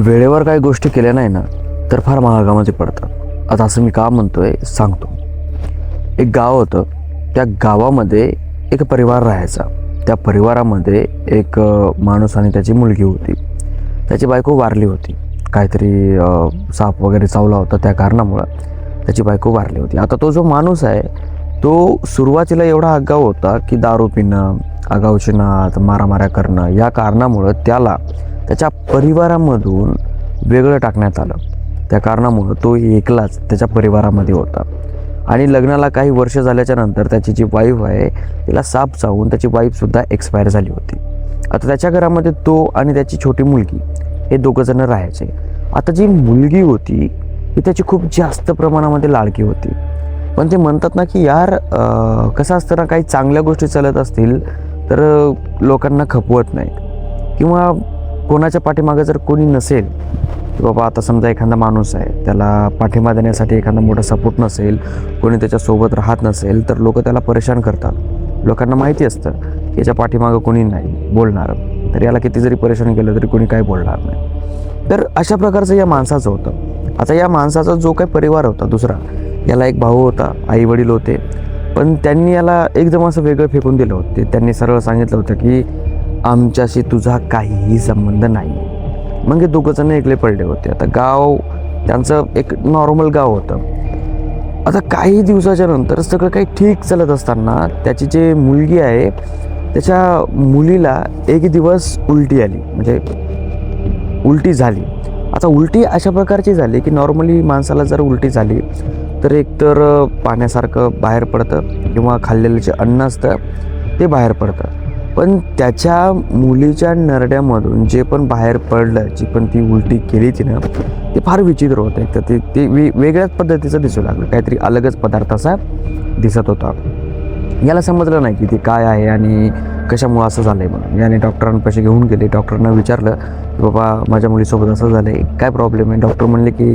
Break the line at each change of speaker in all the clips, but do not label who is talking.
वेळेवर काही गोष्टी केल्या नाही ना तर फार महागामध्ये पडतात. आता असं मी का म्हणतोय सांगतो. एक गाव होतं. त्या गावामध्ये एक परिवार राहायचा. त्या परिवारामध्ये एक माणूस आणि त्याची मुलगी होती. त्याची बायको वारली होती. काहीतरी साप वगैरे चावला होता, त्या कारणामुळं त्याची बायको वारली होती. आता तो जो माणूस आहे तो सुरुवातीला एवढा आगाऊ होता की दारू पिणं, आगाऊची नाद, मारामाऱ्या करणं या कारणामुळं त्याला त्याच्या परिवारामधून वेगळं टाकण्यात आलं. त्या कारणामुळं तो एकलाच त्याच्या परिवारामध्ये होता. आणि लग्नाला काही वर्ष झाल्याच्या नंतर त्याची जी वाईफ आहे तिला साप चावून त्याची वाईफसुद्धा एक्सपायर झाली होती. आता त्याच्या घरामध्ये तो आणि त्याची छोटी मुलगी हे दोघंजणं राहायचे. आता जी मुलगी होती ही त्याची खूप जास्त प्रमाणामध्ये लाडकी होती. पण ते म्हणतात ना की यार कसं असतं ना, काही चांगल्या गोष्टी चालत असतील तर लोकांना खपवत नाही, किंवा कोणाच्या पाठीमागं जर कोणी नसेल की बाबा आता समजा एखादा माणूस आहे, त्याला पाठिंबा देण्यासाठी एखादा मोठा सपोर्ट नसेल, कोणी त्याच्यासोबत राहत नसेल तर लोक त्याला परेशान करतात. लोकांना माहिती असतं की याच्या पाठीमागं कोणी नाही बोलणार, तर याला किती जरी परेशान केलं तरी कोणी काही बोलणार नाही. तर अशा प्रकारचं या माणसाचं होतं. आता या माणसाचा जो काही परिवार होता दुसरा, याला एक भाऊ होता, आई वडील होते, पण त्यांनी याला एकदम असं वेगळं फेकून दिलं होतं. त्यांनी सरळ सांगितलं होतं की आमच्याशी तुझा काहीही संबंध नाही. मग हे दोघंजण एकले पडले होते. आता गाव त्यांचं एक नॉर्मल गाव होतं. आता काही दिवसाच्या नंतर सगळं काही ठीक चालत असताना त्याची जे मुलगी आहे त्याच्या मुलीला एक दिवस उलटी आली, म्हणजे उलटी झाली. आता उलटी अशा प्रकारची झाली की नॉर्मली माणसाला जर उलटी झाली तर एकतर पाण्यासारखं बाहेर पडतं किंवा खाल्लेलं जे अन्न असतं ते बाहेर पडतं. पण त्याच्या मुलीच्या नरड्यामधून जे पण बाहेर पडलं, जी पण ती उलटी केली तिनं, ते फार विचित्र होतं. एक तर ते वेगळ्याच पद्धतीचं दिसू लागलं, काहीतरी अलगच पदार्थ असा दिसत होता. याला समजलं नाही की ते काय आहे आणि कशामुळं असं झालं आहे म्हणून. याने डॉक्टरांपाशी घेऊन गेले. डॉक्टरांना विचारलं की बाबा माझ्या मुलीसोबत असं झालं आहे, काय प्रॉब्लेम आहे. डॉक्टर म्हणले की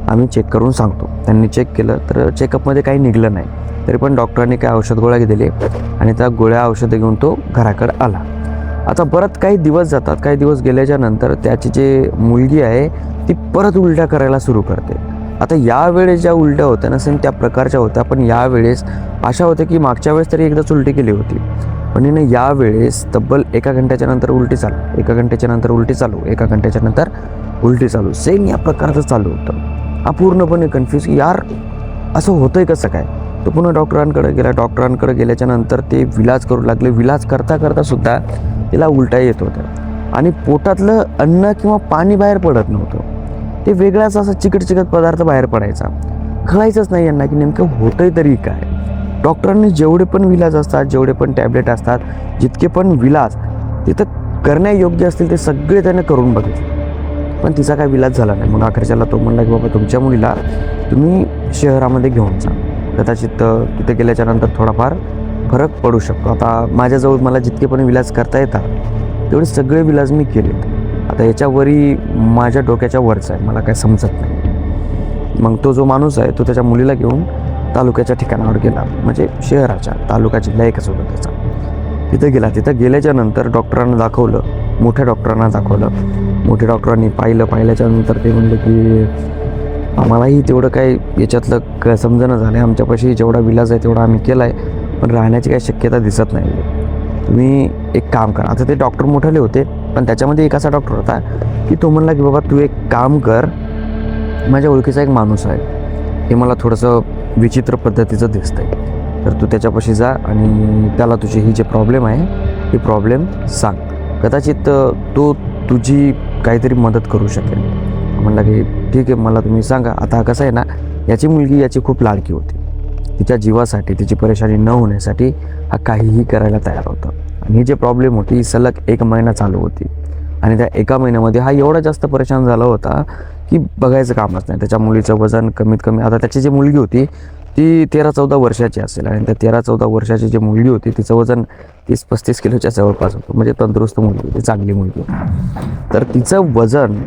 आम्ही चेक करून सांगतो. त्यांनी चेक केलं तर चेकअपमध्ये काही निघलं नाही. तरी पण डॉक्टरांनी काय औषध गोळ्या दिले आणि त्या गोळ्या औषधं घेऊन तो घराकडे आला. आता परत काही दिवस जातात. काही दिवस गेल्याच्या नंतर त्याची जे मुलगी आहे ती परत उलट्या करायला सुरू करते. आता यावेळेस ज्या उलट्या होत्या ना सेम त्या प्रकारच्या होत्या, पण यावेळेस अशा होत्या की मागच्या वेळेस तरी एकदाच उलटी केली होती, पण हिने यावेळेस तब्बल 1 घंट्याच्या नंतर उलटी चालू, 1 घंट्याच्या नंतर उलटी चालू, 1 घंट्याच्या नंतर उलटी चालू, सेम या प्रकारचं चालू होतं. हा पूर्णपणे कन्फ्यूज की यार असं होतंय कसं काय. तो पुन्हा डॉक्टरांकडे गेला. डॉक्टरांकडे गेल्याच्या नंतर ते विलाज करू लागले. विलाज करता करता सुद्धा तिला उलट्या येत होत्या आणि पोटातलं अन्न किंवा पाणी बाहेर पडत नव्हतं. ते वेगळाच असा चिकट पदार्थ बाहेर पडायचा. कळायचंच नाही यांना की नेमकं होतंय तरी काय. डॉक्टरांनी जेवढे पण विलाज असतात, जेवढे पण टॅबलेट असतात, जितके पण विलाज तिथं करण्यायोग्य असतील ते सगळे त्याने करून बघितले, पण तिचा काय विलाज झाला नाही. मग अखेरच्याला तो म्हणला की बाबा तुमच्या मुलीला तुम्ही शहरामध्ये घेऊन जा, कदाचित तिथे गेल्याच्या नंतर थोडाफार फरक पडू शकतो. आता माझ्याजवळ मला जितके पण विलाज करता येतात तेवढे सगळे विलाज मी केले. आता याच्यावरही माझ्या डोक्याच्या वरचं आहे, मला काय समजत नाही. मग तो जो माणूस आहे तो त्याच्या मुलीला घेऊन तालुक्याच्या ठिकाणावर गेला, म्हणजे शहराच्या, तालुका जिल्हा एकच होता त्याचा. तिथं गेला. तिथं गेल्याच्या नंतर डॉक्टरांना दाखवलं, मोठ्या डॉक्टरांना दाखवलं. मोठ्या डॉक्टरांनी पाहिल्याच्या नंतर ते म्हणले की आम्हालाही तेवढं काही याच्यातलं समजणं झालं आहे, आमच्यापाशी जेवढा विलाज आहे तेवढा आम्ही केला आहे, पण राहण्याची काही शक्यता दिसत नाही. तुम्ही एक काम करा. आता ते डॉक्टर मोठाले होते, पण त्याच्यामध्ये एक असा डॉक्टर होता की तो म्हणला की बाबा तू एक काम कर, माझ्या ओळखीचा एक माणूस आहे, हे मला थोडंसं विचित्र पद्धतीचं दिसतंय, तर तू त्याच्यापाशी जा आणि त्याला तुझी ही जे प्रॉब्लेम आहे ही प्रॉब्लेम सांग, कदाचित तो तुझी काहीतरी मदत करू शकेल. म्हणलं की ठीक आहे, मला तुम्ही सांगा. आता कसं आहे ना, याची मुलगी याची खूप लाडकी होती. तिच्या जीवासाठी, तिची परेशानी न होण्यासाठी हा काहीही करायला तयार होता. आणि ही जी प्रॉब्लेम होती ही सलग 1 महिना चालू होती आणि त्या 1 महिन्यामध्ये हा एवढा जास्त परेशान झाला होता की बघायचं कामच नाही. त्याच्या मुलीचं वजन कमीत कमी, आता त्याची जी मुलगी होती ती 13-14 वर्षाची असेल आणि त्या 13-14 वर्षाची जी मुलगी होती तिचं वजन 30-35 किलोच्या जवळपास होतं. म्हणजे तंदुरुस्त मुलगी होती, चांगली मुलगी होती. तर तिचं वजन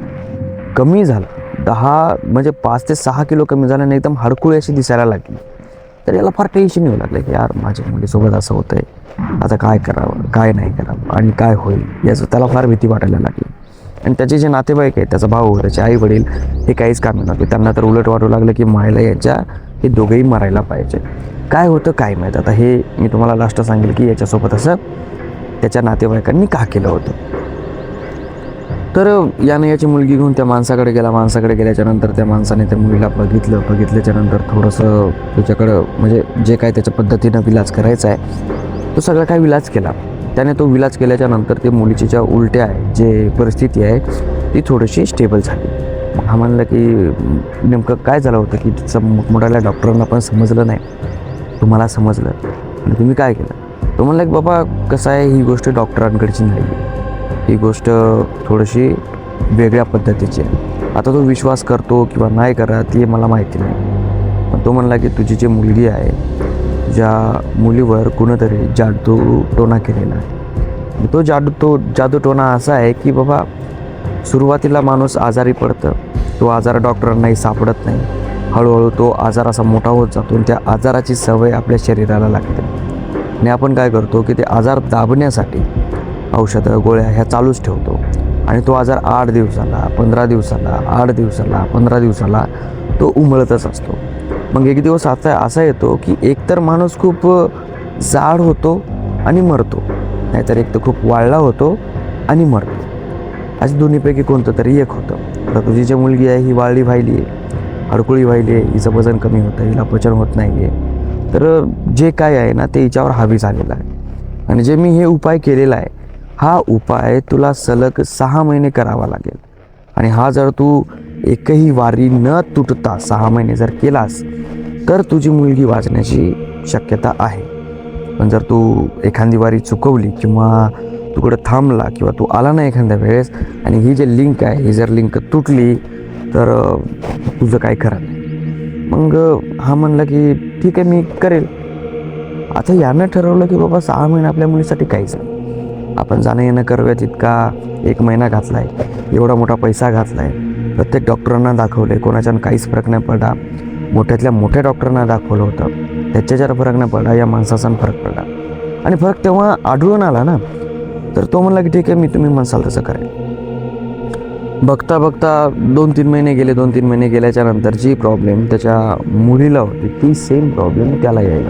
कमी झालं, 5 ते 6 किलो कमी झालं आणि एकदम हडकुळी अशी दिसायला लागली. तर याला फार टेन्शन येऊ लागलं की यार माझ्या मुलीसोबत असं होतं आहे, आता काय करावं, काय नाही करावं आणि काय होईल याचं त्याला फार भीती वाटायला लागली. आणि त्याचे जे नातेवाईक आहेत, त्याचा भाऊ, त्याचे आई वडील, हे काहीच कामी नव्हते. त्यांना तर उलट वाटू लागलं की मायला यांच्या हे दोघेही मरायला पाहिजे. काय होतं काय माहीत. आता हे मी तुम्हाला लास्ट सांगेल की याच्यासोबत असं त्याच्या नातेवाईकांनी का केलं होतं. तर याने याची मुलगी घेऊन त्या माणसाकडे गेला. माणसाकडे गेल्याच्या नंतर त्या माणसाने त्या मुलीला बघितल्याच्या नंतर थोडंसं त्याच्याकडं म्हणजे जे काय त्याच्या पद्धतीनं विलाज करायचा आहे तो सगळा काय विलाज केला. त्याने तो विलाज केल्याच्या नंतर ते मुलीची ज्या उलट्या आहे, जे परिस्थिती आहे ती थोडीशी स्टेबल झाली. मग हा म्हणलं की नेमकं काय झालं होतं की तिचं मोठमोठ्या डॉक्टरांना पण समजलं नाही, तुम्हाला समजलं आणि तुम्ही काय केलं. तो म्हणला की बाबा कसं आहे, ही गोष्ट डॉक्टरांकडची नाही आहे, ही गोष्ट थोडीशी वेगळ्या पद्धतीची आहे. आता तो विश्वास करतो किंवा नाही करत हे मला माहिती नाही. पण तो म्हणला की तुझी जी मुलगी आहे, तुझ्या मुलीवर कुणीतरी जादूटोणा केलेला आहे. तो जादूटोणा असा आहे की बाबा सुरुवातीला माणूस आजारी पडतं, तो आजार डॉक्टरांनाही सापडत नाही. हळूहळू तो आजार असा मोठा होत जातो आणि त्या आजाराची सवय आपल्या शरीराला लागते आणि आपण काय करतो की ते आजार दाबण्यासाठी औषधं गोळ्या ह्या चालूच ठेवतो आणि तो आजार 8 दिवसाला 15 दिवसाला 8 दिवसाला 15 दिवसाला तो उमळतच असतो. मग एक दिवस असा येतो की एकतर माणूस खूप जाड होतो आणि मरतो, नाहीतर एक तर खूप वाळला होतो आणि मरतो. अशी दोन्हीपैकी कोणतं तरी एक होतं. आता तुझी जी मुलगी आहे ही वाळली व्हायली आहे, हडकुळी व्हायली आहे, हिचं वजन कमी होतं, हिला पचन होत नाही आहे. तर जे काय आहे ना ते हिच्यावर हावी झालेलं आहे. आणि जे मी हे उपाय केलेला आहे, हा उपाय तुला सलग 6 महिने करावा लागेल. आणि हा जर तू एकही वारी न तुटता 6 महिने जर केलास तर तुझी मुलगी वाचण्याची शक्यता आहे. पण जर तू एखादी वारी चुकवली किंवा तू कुठं थांबला किंवा तू आला नाही एखाद्या वेळेस आणि ही जी लिंक आहे ही जर लिंक तुटली तर तुझं काय खरं नाही. मग हा म्हणला की ठीक आहे मी करेल. आता यानं ठरवलं की बाबा 6 महिने आपल्या मुलीसाठी काहीच नाही. आपण जाणं येणं करूयात इतका 1 महिना घातला आहे, एवढा मोठा पैसा घातला आहे, प्रत्येक डॉक्टरांना दाखवलं आहे, कोणाच्यानं काहीच फरक नाही पडला. मोठ्यातल्या मोठ्या डॉक्टरांना दाखवलं होतं, त्याच्या जर फरक नाही पडला, या माणसाचा फरक पडला. आणि फरक तेव्हा आढळून आला ना, तर तो म्हणला की ठीक आहे मी तुम्ही म्हणसाल तसं करेल. बघता बघता 2-3 महिने गेले. 2-3 महिने गेल्याच्या नंतर जी प्रॉब्लेम त्याच्या मुलीला होती ती सेम प्रॉब्लेम त्याला यायला.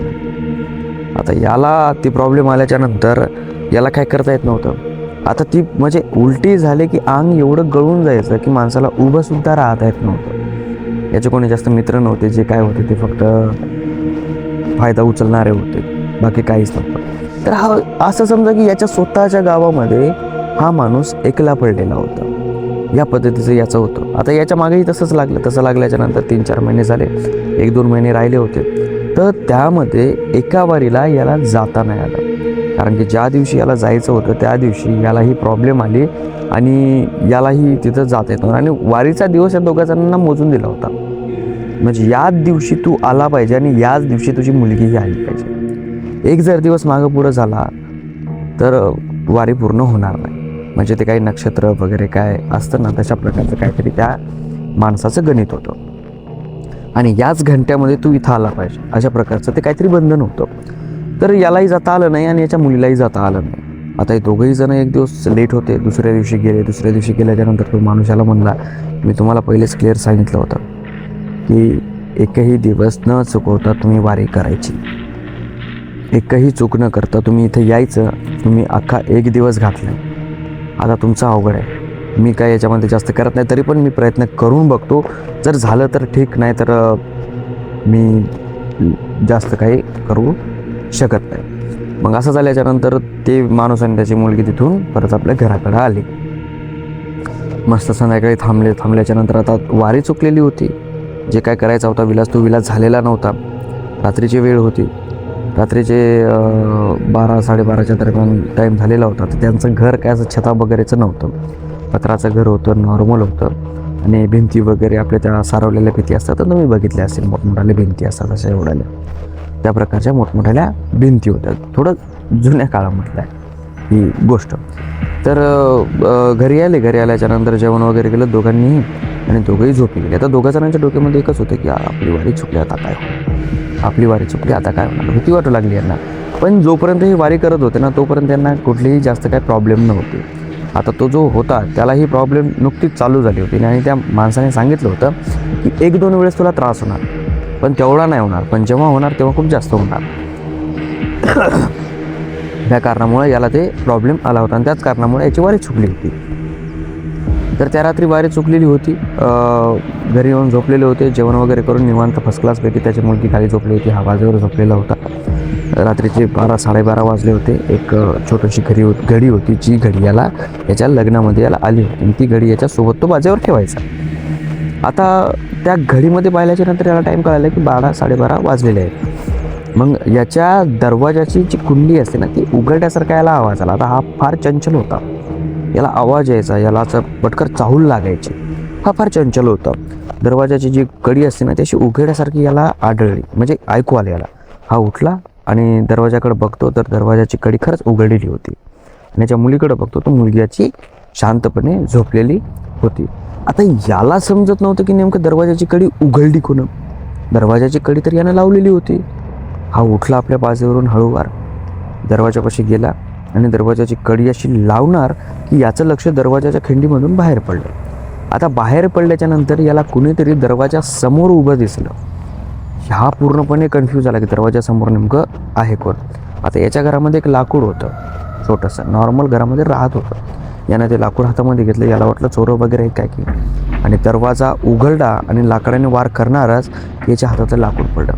आता याला ती प्रॉब्लेम आल्याच्या नंतर याला काय करता येत नव्हतं. आता ती म्हणजे उलटी झाली की अंग एवढं गळून जायचं की माणसाला उभंसुद्धा राहता येत नव्हतं. याचे कोणी जास्त मित्र नव्हते, जे काय होते ते फक्त फायदा उचलणारे होते, बाकी काहीच नव्हतं. तर हा असं समजा की याच्या स्वतःच्या गावामध्ये हा माणूस एकला पडलेला होता. या पद्धतीचं याचं होतं. आता याच्या मागेही तसंच लागलं. तसं लागल्याच्या नंतर 3-4 महिने झाले, 1-2 महिने राहिले होते. तर त्यामध्ये एका वारीला याला जाता नाही आलं. कारण की ज्या दिवशी याला जायचं होतं त्या दिवशी याला ही प्रॉब्लेम आली आणि यालाही तिथं जाता येत नव्हतं. आणि वारीचा दिवस या दोघा जणांना मोजून दिला होता. म्हणजे याच दिवशी तू आला पाहिजे आणि याच दिवशी तुझी मुलगीही आली पाहिजे. एक जर दिवस मागं पुढं झाला तर वारी पूर्ण होणार नाही. म्हणजे ते काही नक्षत्र वगैरे काय असतं ना, तशा प्रकारचं काहीतरी त्या माणसाचं गणित होतं. आणि याच घंट्यामध्ये तू इथं आला पाहिजे, अशा प्रकारचं ते काहीतरी बंधन होतं. तर यालाही जाता आलं नाही आणि याच्या मुलीलाही जाता आलं नाही. आता हे दोघंही जण एक दिवस लेट होते, दुसऱ्या दिवशी गेले. दुसऱ्या दिवशी गेल्याच्यानंतर तो माणूस याला म्हणला, मी तुम्हाला पहिलेच क्लिअर सांगितलं होतं की एकही दिवस न चुकवता तुम्ही वारी करायची. एकही चूक न करता तुम्ही इथं यायचं. तुम्ही अख्खा 1 दिवस घातला. आता तुमचं अवघड आहे. मी काय याच्यामध्ये जास्त करत नाही, तरी पण मी प्रयत्न करून बघतो. जर झालं तर ठीक, नाही तर मी जास्त काही करू शकत नाही. मग असं झाल्याच्यानंतर ते माणूस आणि त्याची मुलगी तिथून परत आपल्या घराकडे आली. मस्त संध्याकाळी थांबल्याच्या नंतर आता वारी चुकलेली होती. जे काय करायचा होता विलास, तो विलास झालेला नव्हता. रात्रीची वेळ होती. रात्रीचे 12-12:30च्या दरम्यान टाईम झालेला होता. तर त्यांचं घर काय असं छता वगैरेचं नव्हतं, पत्राचं घर होतं, नॉर्मल होतं. आणि भिंती वगैरे आपल्या त्या सारवलेल्या भिंती असतात तर तुम्ही बघितल्या असेल, मोठमोठ्याल्या भिंती असतात अशा एवढ्याल्या, त्या प्रकारच्या मोठमोठ्याल्या भिंती होत्या. थोडं जुन्या काळामधल्या ही गोष्ट. तर घरी आल्याच्या नंतर जेवण वगैरे केलं दोघांनीही आणि दोघंही झोपी गेले. आता दोघा जणांच्या डोक्यामध्ये एकच होतं की आपली वारी चुकली, आता काय होणार, आपली वारी चुकली आता काय होणार, भीती वाटू लागली यांना. पण जोपर्यंत ही वारी करत होते ना तोपर्यंत त्यांना कुठलीही जास्त काय प्रॉब्लेम नव्हते. आता तो जो होता त्याला ही प्रॉब्लेम नुकतीच चालू झाली होती आणि त्या माणसाने सांगितलं होतं की 1-2 वेळेस तुला त्रास होणार, पण तेवढा नाही होणार, पण जेव्हा होणार तेव्हा खूप जास्त होणार. त्या कारणामुळे याला ते प्रॉब्लेम आला होता आणि त्याच कारणामुळे याची वारी चुकली होती. तर त्या रात्री वारी चुकलेली होती. घरी येऊन झोपलेले होते, जेवण वगैरे करून निवांत फर्स्ट क्लासपैकी त्याची मुलगी खाली झोपली होती, हा बाजूवर झोपलेला होता. रात्रीचे 12-12:30 वाजले होते. एक छोटीशी घडी होती, जी घडी याच्या लग्नामध्ये आली होती आणि ती घडी याच्यासोबत तो बाजेवर ठेवायचा. आता त्या घडीमध्ये पाहिल्याच्या नंतर याला टाईम कळाला की 12-12:30 वाजलेले आहेत. मग याच्या दरवाजाची जी कुंडी असते ना, ती उघडण्यासारखा याला आवाज आला. आता हा फार चंचल होता, याला आवाज यायचा, याला असं पटकन चाहूल लागायची. हा फार चंचल होता. दरवाजाची जी कडी असते ना, त्याची उघड्यासारखी याला आढळली, म्हणजे ऐकू आले याला. हा उठला आणि दरवाजाकडे बघतो तर दरवाजाची कडी खरंच उघडलेली होती आणि याच्या मुलीकडे बघतो तर मुलगी याची शांतपणे झोपलेली होती. आता याला समजत नव्हतं की नेमकं दरवाजाची कडी उघडली कोण. दरवाजाची कडी तर यानं लावलेली होती. हा उठला आपल्या बाजूवरून हळूवार, दरवाजापाशी गेला आणि दरवाजाची कडी अशी लावणार की याचं लक्ष दरवाजाच्या खिंडीमधून बाहेर पडलं. आता बाहेर पडल्याच्या नंतर याला कुणीतरी दरवाजा समोर उभं दिसलं. हा पूर्णपणे कन्फ्यूज झाला की दरवाजासमोर नेमकं आहे कोण. आता याच्या घरामध्ये एक लाकूड होतं, छोटंसं नॉर्मल घरामध्ये राहत होतं. यानं ते लाकूड हातामध्ये घेतलं. याला वाटलं चोरं वगैरे काय की, आणि दरवाजा उघडला आणि लाकडाने वार करणारच याच्या हातातलं लाकूड पडलं.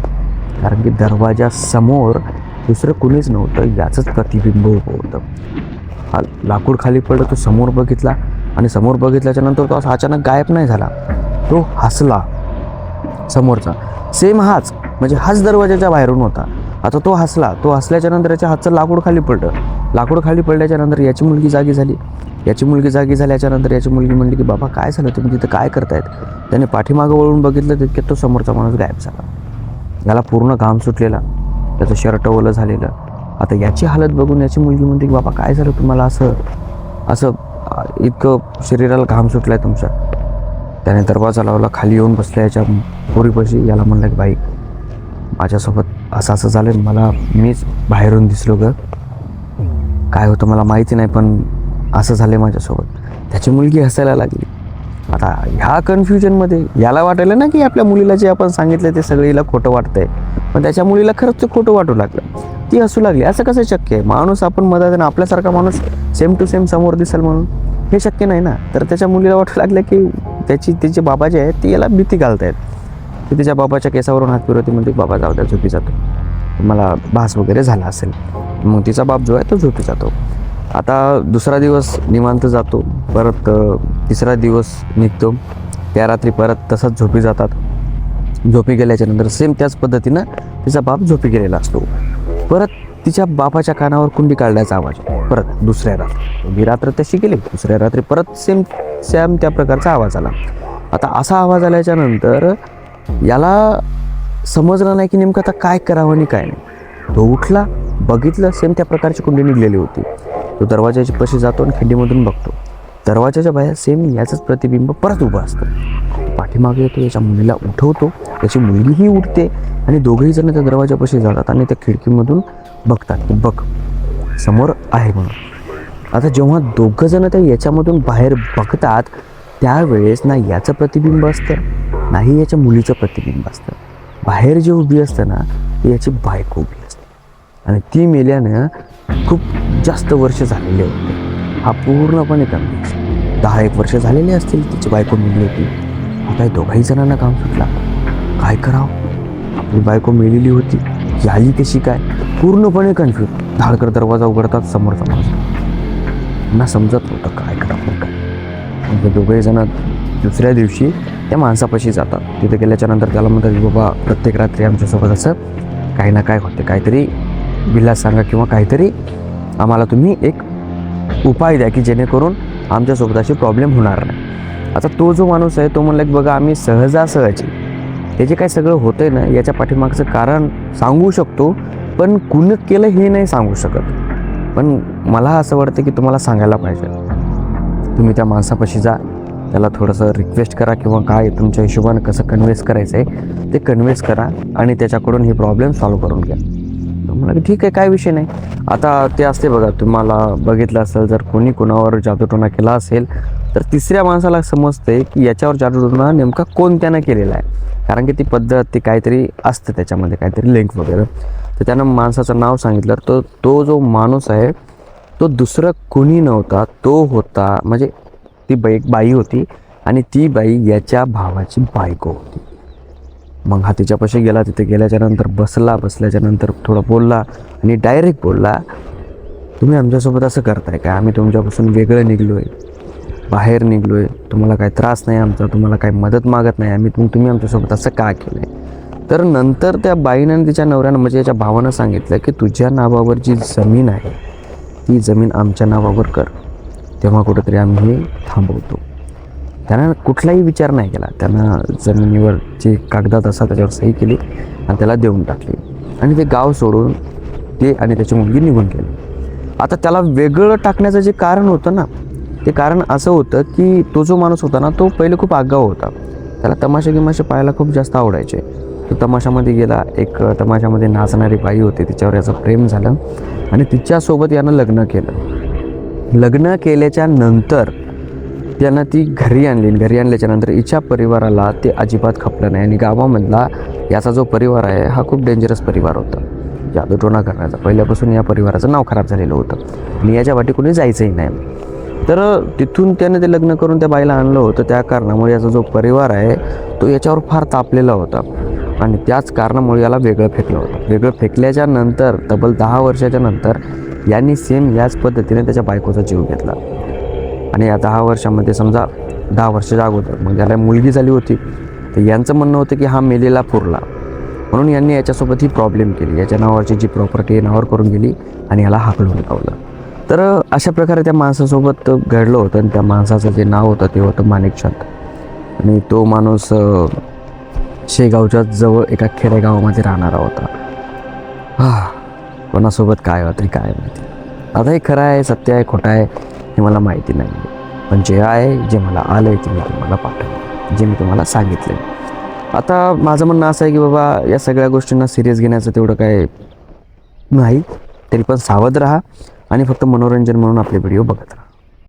कारण की दरवाजासमोर दुसरं कुणीच नव्हतं, याचंच प्रतिबिंब उभं होतं. हा लाकूड खाली पडलं, तो समोर बघितला आणि समोर बघितल्याच्या नंतर तो असा अचानक गायब नाही झाला. तो हसला समोरचा, सेम हाच, म्हणजे हाच दरवाजाच्या बाहेरून होता. आता तो हसला, तो हसल्याच्या नंतर याच्या हातचं लाकूड खाली पडलं. लाकूड खाली पडल्याच्या नंतर याची मुलगी जागी झाली. याची मुलगी जागी झाल्याच्या नंतर याची मुलगी म्हणली की बाबा काय झालं, तुम्ही तिथं काय करतायत. त्याने पाठीमागं वळून बघितलं, तितक्यात तो समोरचा माणूस गायब झाला. याला पूर्ण घाम सुटलेला, त्याचं शर्ट ओलं झालेलं. आता याची हालत बघून याची मुलगी म्हणते की बाबा काय झालं तुम्हाला, असं इतकं शरीराला घाम सुटलाय तुमच्या. त्याने दरवाजा लावला, खाली येऊन बसल्या याच्या पोरीपाशी. याला म्हणलं की बाई माझ्यासोबत असं झालं, मीच बाहेरून दिसलो ग, काय होतं मला माहिती नाही, पण असं झालं माझ्यासोबत. त्याची मुलगी हसायला लागली. आता ह्या कन्फ्युजनमध्ये याला वाटायला ना की आपल्या मुलीला जे आपण सांगितलं ते सगळं हिला खोटं वाटतंय, पण त्याच्या मुलीला खरंच ते खोटं वाटू लागलं. ती हसू लागली. असं कसं शक्य आहे, माणूस आपण मदत आपल्यासारखा माणूस सेम टू सेम समोर दिसेल म्हणून, हे शक्य नाही ना. तर त्याच्या मुलीला वाटू लागलं की तिचे बाबा जे आहेत ती याला भीती घालतायत. ती तिच्या बाबाच्या केसावरून हात फिरवते, म्हणते बाबा जाऊ द्या, झोपी जातो, मला भास वगैरे झाला असेल. मग तिचा बाप जो आहे तो झोपी जातो. आता दुसरा दिवस निवांत जातो. परत तिसरा दिवस निघतो. त्या रात्री परत तसंच झोपी जातात. झोपी गेल्याच्या नंतर सेम त्याच पद्धतीनं तिचा बाप झोपी गेलेला असतो. परत तिच्या बापाच्या कानावर कुंडी काढण्याचा आवाज. परत दुसऱ्या रात्री, ही रात्र तशी गेली, दुसऱ्या रात्री परत सेम त्या प्रकारचा आवाज आला. आता असा आवाज आल्याच्या नंतर याला समजलं नाही की नेमकं आता काय करावं आणि काय नाही. तो उठला, बघितलं, सेम त्या प्रकारची कुंडी निघलेली होती. तो दरवाजाच्या पाशी जातो आणि खिंडीमधून बघतो. दरवाजाच्या बाहेर सेम याचंच प्रतिबिंब परत उभं असतं. पाठीमागे येतो, याच्या मुलीला उठवतो, त्याची मुलगीही उठते आणि दोघेही जण त्या दरवाजापाशी जातात आणि त्या खिडकीमधून बघतात की बघ समोर आहे म्हणून. आता जेव्हा दोघं जण त्या याच्यामधून बाहेर बघतात त्यावेळेस ना याचं प्रतिबिंब असतं, नाही याच्या मुलीचं प्रतिबिंब असतं. बाहेर जे उभी असतं ना ती याची बायको उभी असते आणि ती मेल्यानं खूप जास्त वर्ष झालेले होते. हा पूर्णपणे कमी 10-1 वर्ष झालेले असतील तिची बायको मेली होती. आता दोघाही जणांना काम सुटला, काय करावं, आपली बायको मेलेली होती, ही आली कशी काय, पूर्णपणे कन्फ्यूज. धाडकर दरवाजा उघडतात, समोरचा माणूस. त्यांना समजत नव्हतं काय करावं काय. म्हणजे दोघेही जण दुसऱ्या दिवशी त्या माणसापाशी जातात. तिथे गेल्याच्या नंतर त्याला म्हणतात की बाबा प्रत्येक रात्री आमच्यासोबत असं काही ना काय होते, काहीतरी बिल्ला सांगा किंवा काहीतरी आम्हाला तुम्ही एक उपाय द्या की जेणेकरून आमच्यासोबत अशी प्रॉब्लेम होणार नाही. आता तो जो माणूस आहे तो म्हणला की बघा आम्ही सहजासहजी हे जे काय सगळं होतंय ना याच्या पाठीमागचं कारण सांगू शकतो, पण कुणी केलं हे नाही सांगू शकत. पण मला असं वाटतं की तुम्हाला सांगायला पाहिजे. तुम्ही त्या माणसापाशी जा, त्याला थोडंसं रिक्वेस्ट करा किंवा काय तुमच्या हिशोबानं कसं कन्व्हिन्स करायचं आहे ते कन्व्हिन्स करा आणि त्याच्याकडून ही प्रॉब्लेम सॉल्व्ह करून घ्या. म्हणलं ठीक आहे, काय विषय नाही. आता ते असते बघा, तुम्हाला बघितलं असेल, जर कोणी कोणावर जादूटोणा केला असेल तर तिसऱ्या माणसाला समजते की याच्यावर जादूटोणा नेमका कोणत्यानं केलेला आहे. कारण की ती पद्धत, ती काहीतरी असतं त्याच्यामध्ये, काहीतरी लिंक वगैरे. तर त्यानं माणसाचं नाव सांगितलं, तर तो जो माणूस आहे तो दुसरं कोणी नव्हता, तो होता, म्हणजे ती एक बाई होती आणि ती बाई याच्या भावाची बायको होती. मग हा तिच्यापाशी गेला. तिथे गेल्याच्या नंतर बसल्याच्या नंतर थोडं बोलला आणि डायरेक्ट बोलला, तुम्ही आमच्यासोबत असं करताय का? आम्ही तुमच्यापासून वेगळं निघलो आहे, बाहेर निघलो आहे, तुम्हाला काही त्रास नाही आमचा, तुम्हाला काही मदत मागत नाही आम्ही, तुम्ही आमच्यासोबत असं का केलं आहे? तर नंतर त्या बाईनं आणि तिच्या नवऱ्यानं, म्हणजे याच्या भावानं सांगितलं की तुझ्या नावावर जी जमीन आहे ती जमीन आमच्या नावावर कर, तेव्हा कुठेतरी आम्ही हे थांबवतो. त्यानं कुठलाही विचार नाही केला. त्यानं जमिनीवर जे कागदात असा त्याच्यावर सही केली आणि त्याला देऊन टाकली आणि ते गाव सोडून ते आणि त्याची मुलगी निघून गेली. आता त्याला वेगळं टाकण्याचं जे कारण होतं ना, ते कारण असं होतं की तो जो माणूस होता ना, तो पहिले खूप आगाऊ होता. त्याला तमाशे पाहायला खूप जास्त आवडायचे. तो तमाशामध्ये गेला. एक तमाशामध्ये नाचणारी बाई होती, तिच्यावर याचं प्रेम झालं आणि तिच्यासोबत यानं लग्न केलं. लग्न केल्याच्या नंतर त्यानं ती घरी आणली. घरी आणल्याच्या नंतर हिच्या परिवाराला ते अजिबात खपलं नाही आणि गावामधला याचा जो परिवार आहे हा खूप डेंजरस परिवार होता, जादूटोणा करण्याचा. पहिल्यापासून या परिवाराचं नाव खराब झालेलं होतं आणि याच्या वाटी कोणी जायचंही नाही. तर तिथून त्यानं ते लग्न करून त्या बाईला आणलं होतं. त्या कारणामुळे याचा जो परिवार आहे तो याच्यावर फार तापलेला होता आणि त्याच कारणामुळे याला वेगळं फेकलं होतं. वेगळं फेकल्याच्या नंतर तब्बल 10 वर्षाच्या नंतर यांनी सेम याच पद्धतीने त्याच्या बायकोचा जीव घेतला. आणि या 10 वर्षामध्ये, समजा 10 वर्षाच्या अगोदर मग याला मुलगी झाली होती. तर यांचं म्हणणं होतं की हा मेलेला पुरला, म्हणून यांनी याच्यासोबत ही प्रॉब्लेम केली. याच्या नावावरची जी प्रॉपर्टी नावावर करून गेली आणि याला हाकलून लावलं. तर अशा प्रकारे त्या माणसासोबत घडलं होतं आणि त्या माणसाचं जे नाव होतं ते होतं माणिकचंद. आणि तो माणूस शेगावच्या जवळ एका खेडेगावामध्ये राहणारा होता. कोणासोबत काय होतं काय माहिती. आता हे खरं आहे, सत्य आहे, खोटं आहे हे मला माहिती नाही, पण जे आहे, जे मला आलं आहे ते मी तुम्हाला पाठवलं, जे मी तुम्हाला सांगितलं. आता माझं म्हणणं असं आहे की बाबा या सगळ्या गोष्टींना सिरियस घेण्याचं तेवढं काय नाही, तरी पण सावध राहा आणि फक्त मनोरंजन म्हणून आपले व्हिडिओ बघत राहा.